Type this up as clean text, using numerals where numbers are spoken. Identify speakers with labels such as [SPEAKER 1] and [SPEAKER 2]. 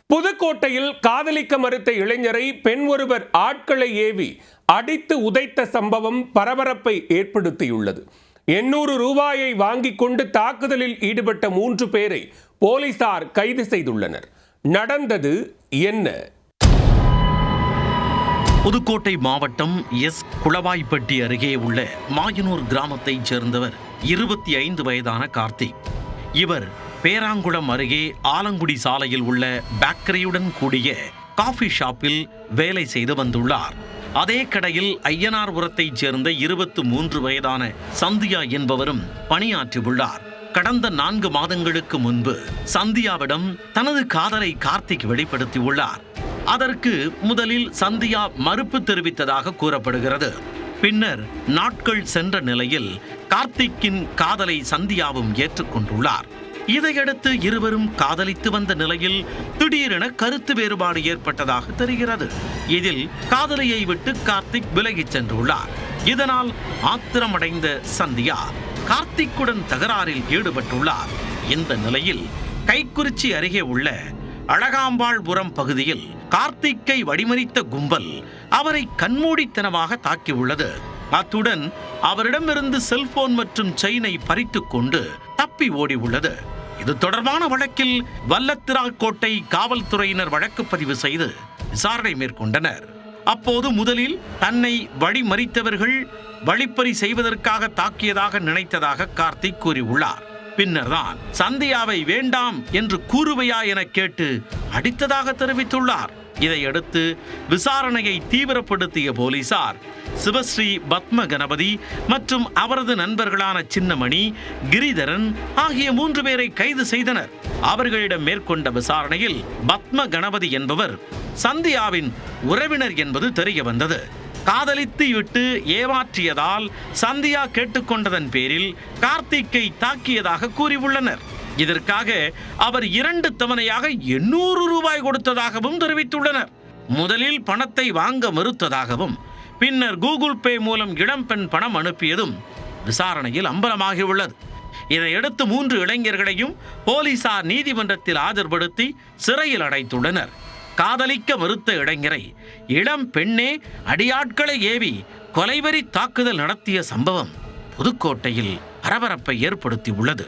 [SPEAKER 1] புதுக்கோட்டையில் காதலிக்க மறுத்த இளைஞரை பெண் ஒருவர் ஆட்களை ஏவி அடித்து உதைத்த சம்பவம் பரபரப்பை ஏற்படுத்தியுள்ளது. 800 ரூபாயை வாங்கிக் கொண்டு தாக்குதலில் ஈடுபட்ட 3 பேரை போலீசார் கைது செய்துள்ளனர். நடந்தது என்ன?
[SPEAKER 2] புதுக்கோட்டை மாவட்டம் குளவாய்ப்பட்டி அருகே உள்ள மாயனூர் கிராமத்தைச் சேர்ந்தவர் 25 வயதான கார்த்திக். இவர் பேராங்குளம் அருகே ஆலங்குடி சாலையில் உள்ள பேக்கரியுடன் கூடிய காஃபி ஷாப்பில் வேலை செய்து வந்துள்ளார். அதே கடையில் ஐயனார்புரத்தைச் சேர்ந்த 23 வயதான சந்தியா என்பவரும் பணியாற்றியுள்ளார். கடந்த 4 மாதங்களுக்கு முன்பு சந்தியாவிடம் தனது காதலை கார்த்திக் வெளிப்படுத்தியுள்ளார். அதற்கு முதலில் சந்தியா மறுப்பு தெரிவித்ததாக கூறப்படுகிறது. பின்னர் நாட்கள் சென்ற நிலையில் கார்த்திக்கின் காதலை சந்தியாவும் ஏற்றுக்கொண்டுள்ளார். இதையடுத்து இருவரும் காதலித்து வந்த நிலையில் திடீரென கருத்து வேறுபாடு ஏற்பட்டதாக தெரிகிறது. இதில் காதலியை விட்டு கார்த்திக் விலகிச் சென்றுள்ளார். இதனால் ஆத்திரமடைந்த சந்தியா கார்த்திக்குடன் தகராறில் ஈடுபட்டுள்ளார். இந்த நிலையில் கைக்குறிச்சி அருகே உள்ள அழகாம்பாள்புரம் பகுதியில் கார்த்திக்கை வழிமறித்த கும்பல் அவரை கண்மூடித்தனமாக தாக்கியுள்ளது. அத்துடன் அவரிடமிருந்து செல்போன் மற்றும் செயினை பறித்துக் கொண்டு தப்பி ஓடி உள்ளது. இது தொடர்பான வழக்கில் வல்லத்திராக்கோட்டை காவல்துறையினர் வழக்கு பதிவு செய்து விசாரணை மேற்கொண்டனர். அப்போது முதலில் தன்னை வழிமறித்தவர்கள் வழிப்பறி செய்வதற்காக தாக்கியதாக நினைத்ததாக கார்த்திக் கூறியுள்ளார். பின்னர்தான் சந்தியாவை வேண்டாம் என்று கூறுவையா என கேட்டு அடித்ததாக தெரிவித்துள்ளார். இதையடுத்து விசாரணையை தீவிரப்படுத்திய போலீசார் சிவஸ்ரீ பத்ம கணபதி மற்றும் அவரது நண்பர்களான சின்னமணி, கிரிதரன் ஆகிய 3 பேரை கைது செய்தனர். அவர்களிடம் மேற்கொண்ட விசாரணையில் பத்ம கணபதி என்பவர் சந்தியாவின் உறவினர் என்பது தெரிய வந்தது. காதலித்து விட்டு ஏமாற்றியதால் சந்தியா கேட்டுக்கொண்டதன் பேரில் கார்த்திக்கை தாக்கியதாக கூறியுள்ளனர். இதற்காக அவர் 2 தவணையாக 800 ரூபாய் கொடுத்ததாகவும் தெரிவித்துள்ளனர். முதலில் பணத்தை வாங்க மறுத்ததாகவும் பின்னர் கூகுள் பே மூலம் இளம்பெண் பணம் அனுப்பியதும் விசாரணையில் அம்பலமாகியுள்ளது. இதையடுத்து 3 இளைஞர்களையும் போலீசார் நீதிமன்றத்தில் ஆஜர்படுத்தி சிறையில் அடைத்துள்ளனர். காதலிக்க மறுத்த இளைஞரை இளம் பெண்ணே அடியாட்களை ஏவி கொலைவெறி தாக்குதல் நடத்திய சம்பவம் புதுக்கோட்டையில் பரபரப்பை ஏற்படுத்தி உள்ளது.